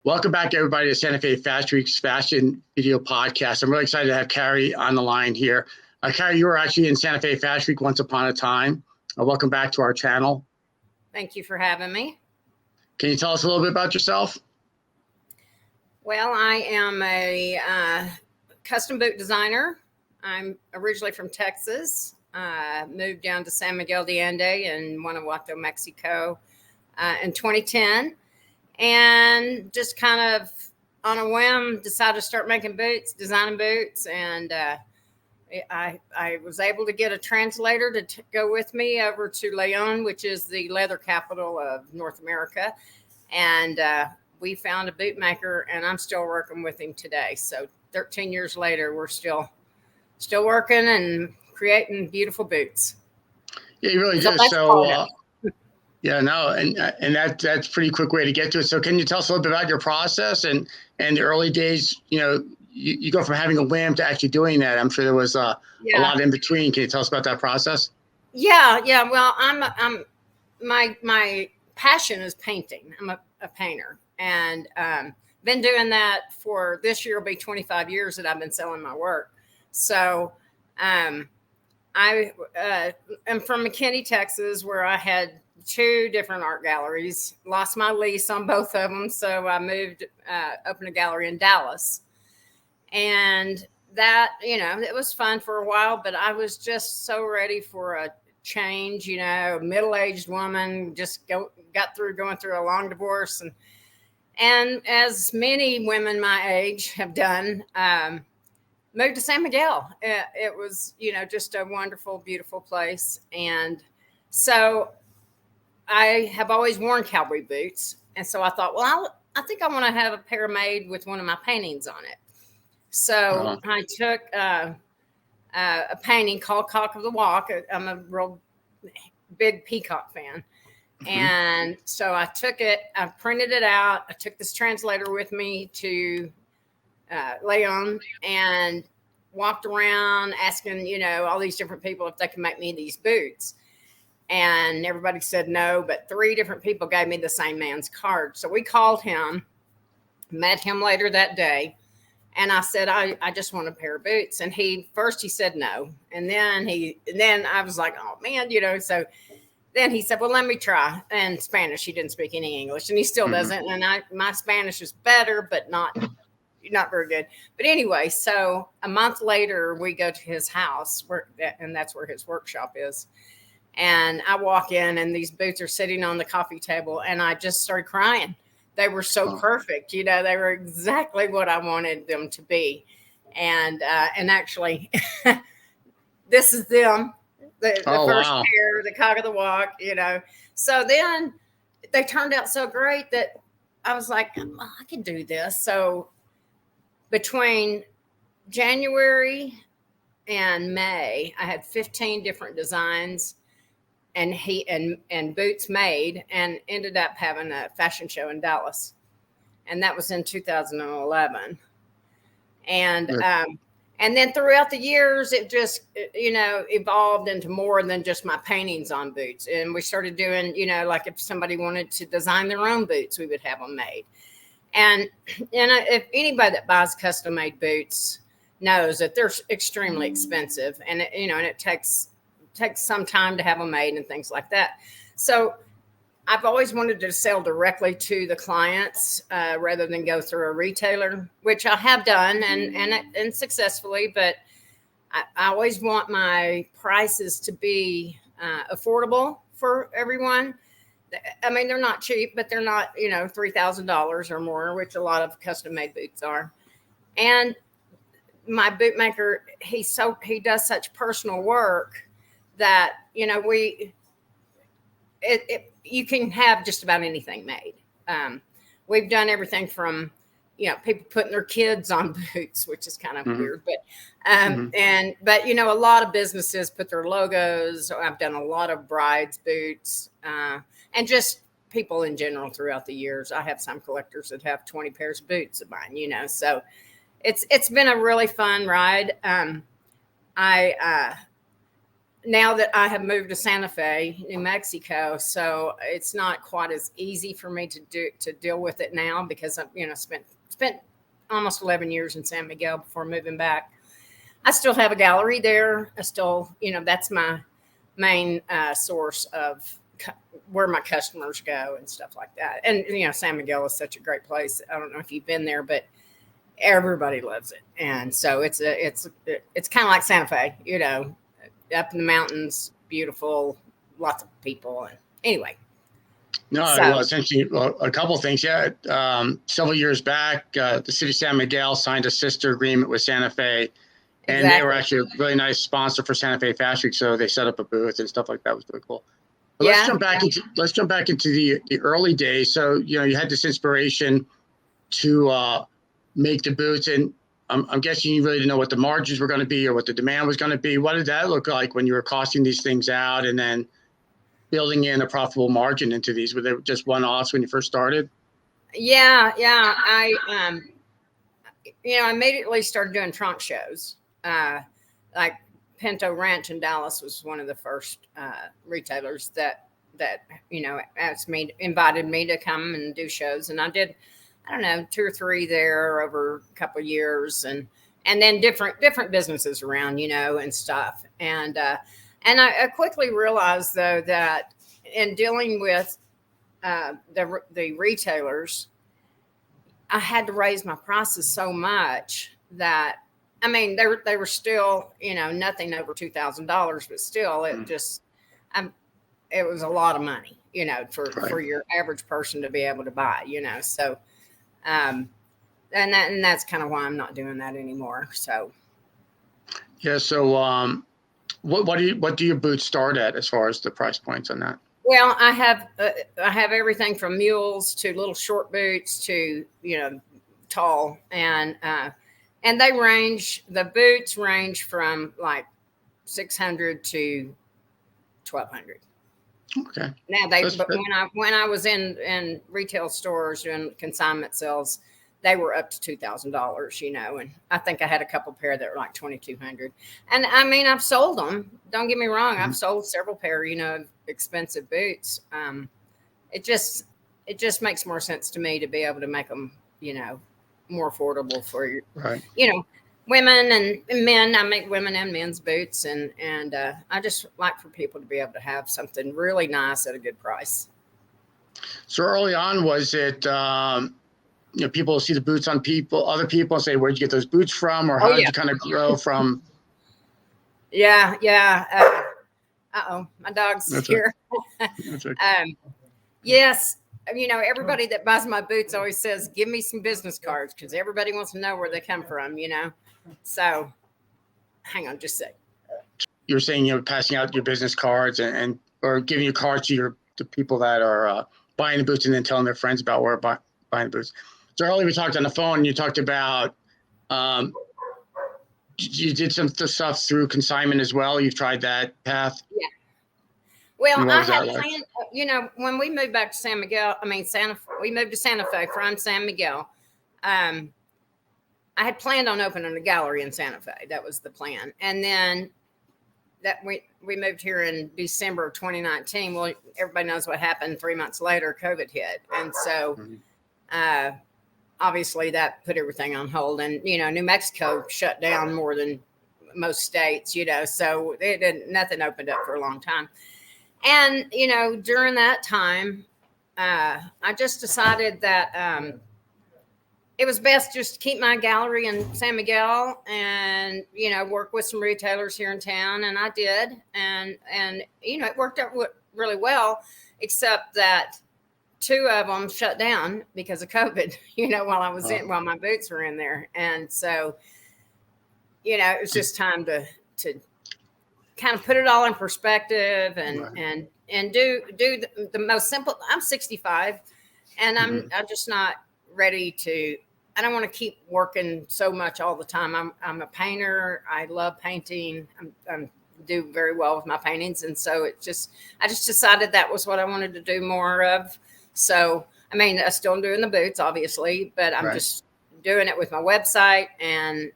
Welcome back, everybody, to Santa Fe Fashion Week's Fashion Video Podcast. I'm really excited to have Carrie on the line here. Carrie, you were actually in Santa Fe Fashion Week once upon a time. Welcome back to our channel. Thank you for having me. Can you tell us a little bit about yourself? Well, I am a custom boot designer. I'm originally from Texas. Moved down to San Miguel de Allende in Guanajuato, Mexico in 2010. And just kind of on a whim decided to start making boots, designing boots. And I was able to get a translator to go with me over to Leon, which is the leather capital of North America. And we found a boot maker, and I'm still working with him today. So 13 years later, we're still working and creating beautiful boots. Yeah, you really do. So, yeah, no, and that's a pretty quick way to get to it. So can you tell us a little bit about your process and the early days? You go from having a whim to actually doing that. I'm sure there was a lot in between. Can you tell us about that process? Yeah. Well, my passion is painting. I'm a painter, and been doing that for this year will be 25 years that I've been selling my work. So I am from McKinney, Texas, where I had 2 different art galleries, lost my lease on both of them. So I moved, opened a gallery in Dallas. And that, it was fun for a while, but I was just so ready for a change, middle-aged woman, just got through going through a long divorce. And as many women my age have done, moved to San Miguel. It was, just a wonderful, beautiful place. And so I have always worn cowboy boots. And so I thought, well, I think I want to have a pair made with one of my paintings on it. So I took a painting called Cock of the Walk. I'm a real big peacock fan. Mm-hmm. And so I took it, I printed it out. I took this translator with me to Leon and walked around asking, all these different people if they could make me these boots. And everybody said no, but 3 different people gave me the same man's card. So we called him, met him later that day. And I said, I just want a pair of boots. And first he said no. And then I was like, oh man, so then he said, well, let me try. And Spanish, he didn't speak any English, and he still doesn't. And my Spanish is better, but not very good. But anyway, so a month later we go to his house and that's where his workshop is. And I walk in and these boots are sitting on the coffee table, and I just started crying. They were so perfect. They were exactly what I wanted them to be. And actually this is them, the first pair, the Cock of the Walk, So then they turned out so great that I was like, well, I can do this. So between January and May, I had 15 different designs and boots made, and ended up having a fashion show in Dallas. And that was in 2011. And then throughout the years, it just, evolved into more than just my paintings on boots. And we started doing, like if somebody wanted to design their own boots, we would have them made. And if anybody that buys custom made boots knows that they're extremely expensive, and it takes some time to have them made and things like that. So I've always wanted to sell directly to the clients rather than go through a retailer, which I have done and successfully. But I always want my prices to be affordable for everyone. I mean, they're not cheap, but they're not, $3,000 or more, which a lot of custom made boots are. And my bootmaker, he does such personal work that, you can have just about anything made. We've done everything from, people putting their kids on boots, which is kind of weird, but, but, a lot of businesses put their logos. I've done a lot of brides' boots, and just people in general throughout the years. I have some collectors that have 20 pairs of boots of mine, so it's been a really fun ride. now that I have moved to Santa Fe, New Mexico, so it's not quite as easy for me to deal with it now because I've spent almost 11 years in San Miguel before moving back. I still have a gallery there. I still, that's my main source of where my customers go and stuff like that. And San Miguel is such a great place. I don't know if you've been there, but everybody loves it. And so it's kind of like Santa Fe, up in the mountains, beautiful, lots of people. And anyway. No, well, essentially a couple of things. Yeah. Several years back, the city of San Miguel signed a sister agreement with Santa Fe. And They were actually a really nice sponsor for Santa Fe Fashion Week. So they set up a booth and stuff like that. It was really cool. But let's jump back into the early days. So, you had this inspiration to make the boots, and I'm guessing you really didn't know what the margins were going to be or what the demand was going to be. What did that look like when you were costing these things out and then building in a profitable margin into these? Were they just one-offs when you first started? Yeah. I immediately started doing trunk shows. Like Pinto Ranch in Dallas was one of the first retailers that invited me to come and do shows, and I did, I don't know, 2 or 3 there over a couple of years, and then different businesses around, and stuff. And I quickly realized though that in dealing with the retailers, I had to raise my prices so much that, they were still, nothing over $2,000, but still it was a lot of money, for your average person to be able to buy, so, and that's kind of why I'm not doing that anymore. So. Yeah. So, what do your boots start at as far as the price points on that? Well, I have everything from mules to little short boots to, tall, and the boots range from like 600 to 1,200. Okay. Now when I was in retail stores doing consignment sales, they were up to $2,000, and I think I had a couple pair that were like 2,200. And I've sold them. Don't get me wrong. I've sold several pair, of expensive boots. It just makes more sense to me to be able to make them, more affordable for your, women and men. I make women and men's boots, and I just like for people to be able to have something really nice at a good price. So early on, was it, people see the boots on other people and say, where'd you get those boots from? Or how did you kind of grow from? Yeah. My dog's That's here. That's okay. Yes. Everybody that buys my boots always says, give me some business cards, because everybody wants to know where they come from, So hang on just a sec. You were saying, passing out your business cards or giving your cards to the people that are buying the boots and then telling their friends about where buying the boots. So earlier we talked on the phone, and you talked about you did some stuff through consignment as well. You've tried that path? Yeah. Well, I had like? planned, when we moved back to San Miguel, we moved to Santa Fe from San Miguel. I had planned on opening a gallery in Santa Fe. That was the plan. And then that we moved here in December of 2019. Well, everybody knows what happened 3 months later, COVID hit. And so, obviously that put everything on hold, and, New Mexico shut down more than most states, so nothing opened up for a long time. And, during that time, I just decided that, it was best just to keep my gallery in San Miguel and, work with some retailers here in town. And I did. And it worked out really well, except that 2 of them shut down because of COVID, while my boots were in there. And so, it was just time to kind of put it all in perspective and do the most simple. I'm 65, and I'm just not ready to. I don't want to keep working so much all the time. I'm a painter. I love painting. I do very well with my paintings, and so I just decided that was what I wanted to do more of. So I'm still doing the boots, obviously, but I'm just doing it with my website and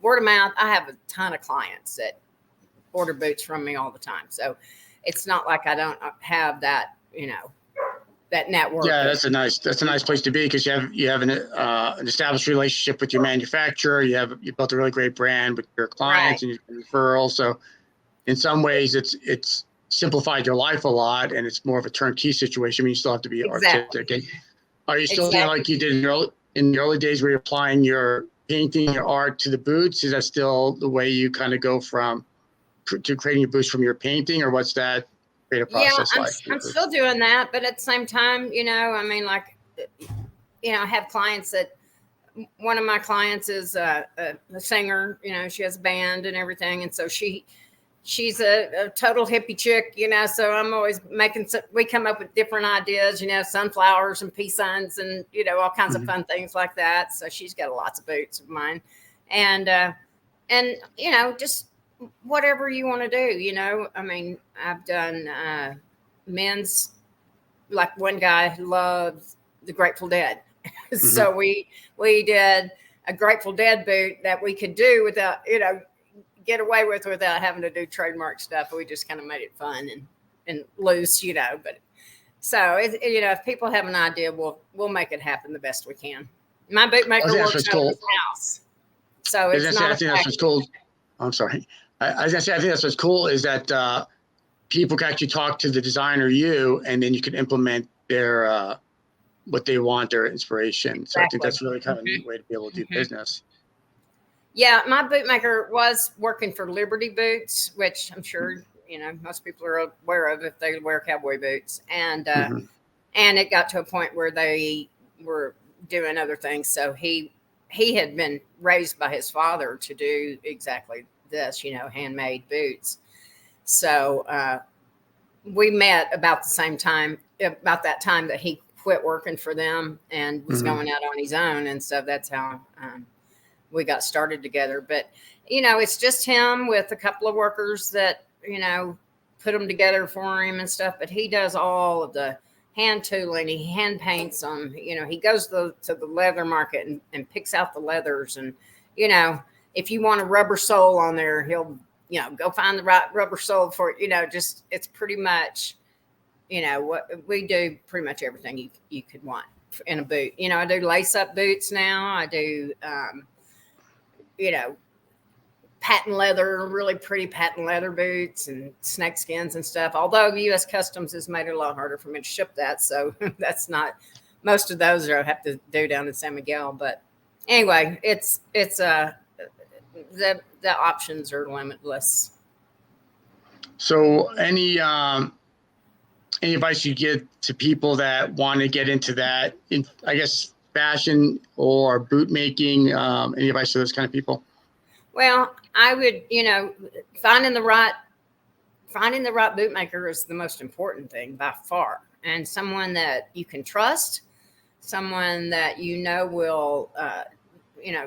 word of mouth. I have a ton of clients that order boots from me all the time. So it's not like I don't have that, that network. Yeah, that's a nice place to be, because you have an established relationship with your manufacturer. You built a really great brand with your clients, right, and your referrals. So in some ways, it's simplified your life a lot, and it's more of a turnkey situation. I mean, you still have to be artistic. And are you still doing like you did in the early days, where you're applying your painting, your art to the boots? Is that still the way you kind of go to creating your boots from your painting, or what's that creative process like? I'm still doing that, but at the same time, I mean, like, I have clients that, one of my clients is a singer, she has a band and everything. And so she's a total hippie chick, so I'm always we come up with different ideas, sunflowers and peace signs and, all kinds of fun things like that. So she's got lots of boots of mine, and just whatever you want to do, I mean, I've done men's, like one guy loves the Grateful Dead. So we did a Grateful Dead boot that we could do without, get away with without having to do trademark stuff. We just kind of made it fun and loose, but so if people have an idea, we'll make it happen the best we can. My bootmaker works out of his house, so it's not. I think that's what's cool. I'm sorry. I was gonna say, I think that's what's cool, is that people can actually talk to the designer, and then you can implement their what they want, their inspiration. Exactly. So I think that's really kind of a neat way to be able to do business. Yeah, my bootmaker was working for Liberty Boots, which I'm sure most people are aware of if they wear cowboy boots, and it got to a point where they were doing other things. So he had been raised by his father to do exactly this, handmade boots. So we met about the same time, about that time that he quit working for them and was going out on his own. And so that's how we got started together. But, it's just him with a couple of workers that, put them together for him and stuff. But he does all of the hand tooling. He hand paints them. He goes to the leather market and picks out the leathers. And, if you want a rubber sole on there, he'll, go find the right rubber sole for it. Just, it's pretty much, what we do, pretty much everything you could want in a boot. I do lace up boots now. I do, patent leather, really pretty patent leather boots and snake skins and stuff. Although U.S. Customs has made it a lot harder for me to ship that. So that's not, most of those I have to do down in San Miguel. But anyway, it's the options are limitless. So any advice you give to people that want to get into that, I guess, fashion or boot making? Any advice to those kind of people? Well, I would, finding the right bootmaker is the most important thing by far, and someone that you can trust, someone that will,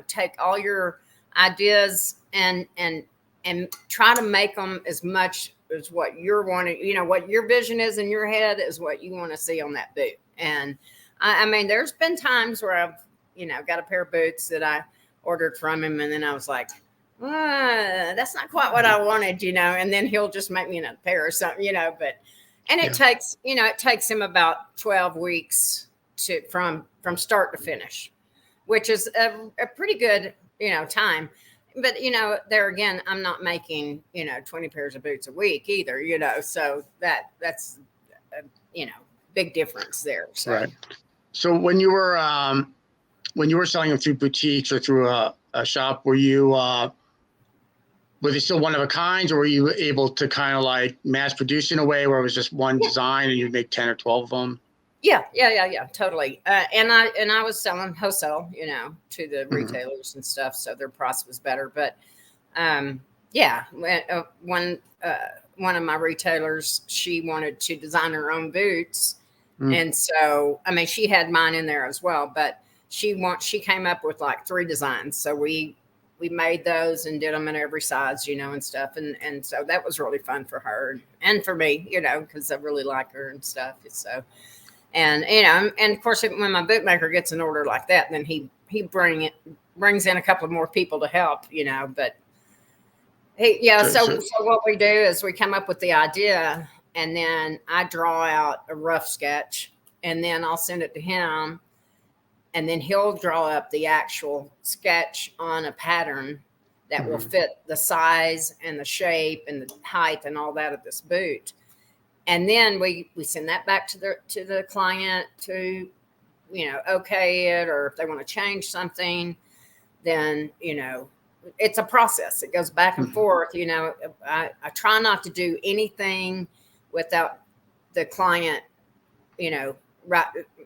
take all your ideas and try to make them as much as what you're wanting, what your vision is in your head is what you want to see on that boot. And I mean, there's been times where I've, got a pair of boots that I ordered from him, and then I was like, that's not quite what I wanted, and then he'll just make me another pair or something, but, and it takes him about 12 weeks from start to finish, which is a pretty good, time. But, there again, I'm not making, 20 pairs of boots a week either, so that's, big difference there. So. Right. So when you were selling them through boutiques or through a shop, were they still one of a kind, or were you able to kind of like mass produce in a way where it was just one design and you'd make 10 or 12 of them? Yeah, totally. And I was selling wholesale, to the retailers and stuff, so their price was better. But one of my retailers, she wanted to design her own boots, and so I mean, she had mine in there as well. But she came up with like 3 designs, so we made those and did them in every size, and stuff. And so that was really fun for her and for me, because I really like her and stuff. So. And, and of course, when my bootmaker gets an order like that, then he brings in a couple of more people to help, but So what we do is we come up with the idea, and then I draw out a rough sketch, and then I'll send it to him, and then he'll draw up the actual sketch on a pattern that will fit the size and the shape and the height and all that of this boot. And then we send that back to the client to, okay it, or if they want to change something, then, it's a process. It goes back and forth. I try not to do anything without the client,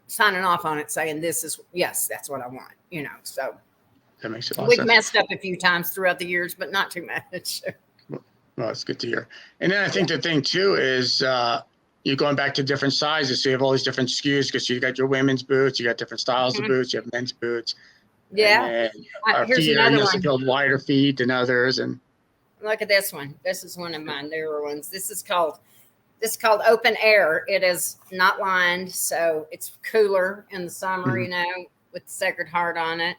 signing off on it, saying that's what I want, so that makes it. We've messed up a few times throughout the years, but not too much. Well, it's good to hear. And then I think the thing too is you're going back to different sizes. So you have all these different SKUs because you got your women's boots, you got different styles of boots, you have men's boots. Yeah. Our here's feet another are one. build wider feet than others. And look at this one. This is one of my newer ones. This is called Open Air. It is not lined, so it's cooler in the summer, with the Sacred Heart on it.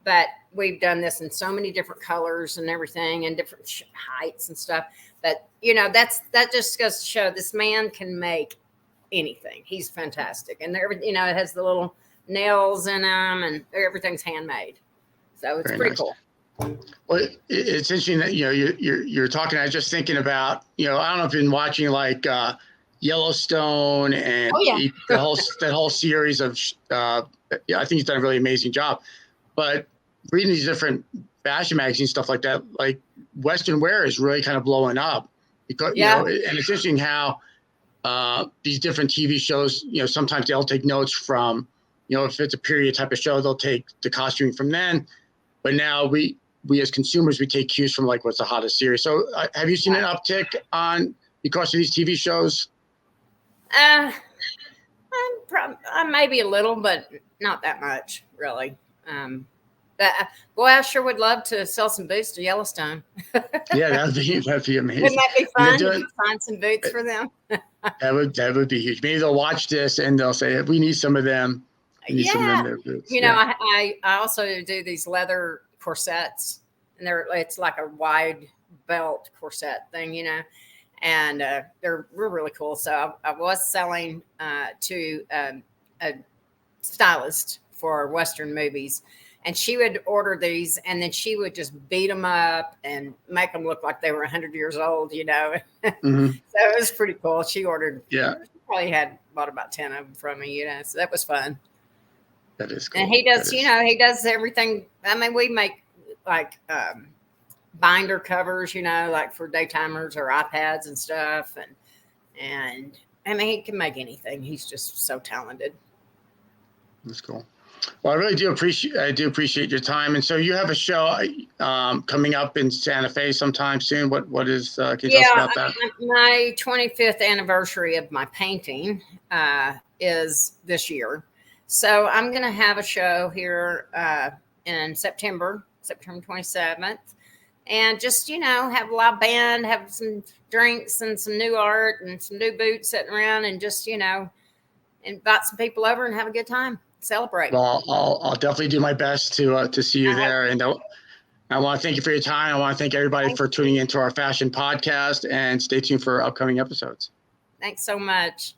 But we've done this in so many different colors and everything, and different heights and stuff. But that just goes to show this man can make anything. He's fantastic, and it has the little nails in them, and everything's handmade. So it's pretty cool. Well, it's interesting that you're talking. I was just thinking about I don't know if you've been watching like Yellowstone and that whole series of. I think he's done a really amazing job. But reading these different fashion magazines, stuff like that, like Western wear is really kind of blowing up because and it's interesting how these different TV shows, sometimes they'll take notes from, if it's a period type of show, they'll take the costuming from then. But now we as consumers, we take cues from like what's the hottest series. So have you seen an uptick because of these TV shows? Maybe a little, but not that much, really. Boy, I sure would love to sell some boots to Yellowstone. Yeah, that'd be amazing. Wouldn't that be fun? To find some boots for them. that would be huge. Maybe they'll watch this and they'll say, "We need some of them." Their boots. I also do these leather corsets, and it's like a wide belt corset thing, and they're really cool. So I was selling to a stylist for Western movies, and she would order these, and then she would just beat them up and make them look like they were 100 years old, So it was pretty cool. She ordered, she probably bought about 10 of them from me, So that was fun. That is cool. And he does, he does everything. I mean, we make like binder covers, like for daytimers or iPads and stuff. And I mean, he can make anything. He's just so talented. That's cool. Well, I really do appreciate your time. And so you have a show coming up in Santa Fe sometime soon. What is, can you tell us about that? My 25th anniversary of my painting is this year. So I'm going to have a show here in September 27th. And just, have a live band, have some drinks and some new art and some new boots sitting around, and just, invite some people over and have a good time. Celebrate. Well, I'll definitely do my best to see you there. And I want to thank you for your time. I want to thank everybody for tuning into our fashion podcast, and stay tuned for upcoming episodes. Thanks so much.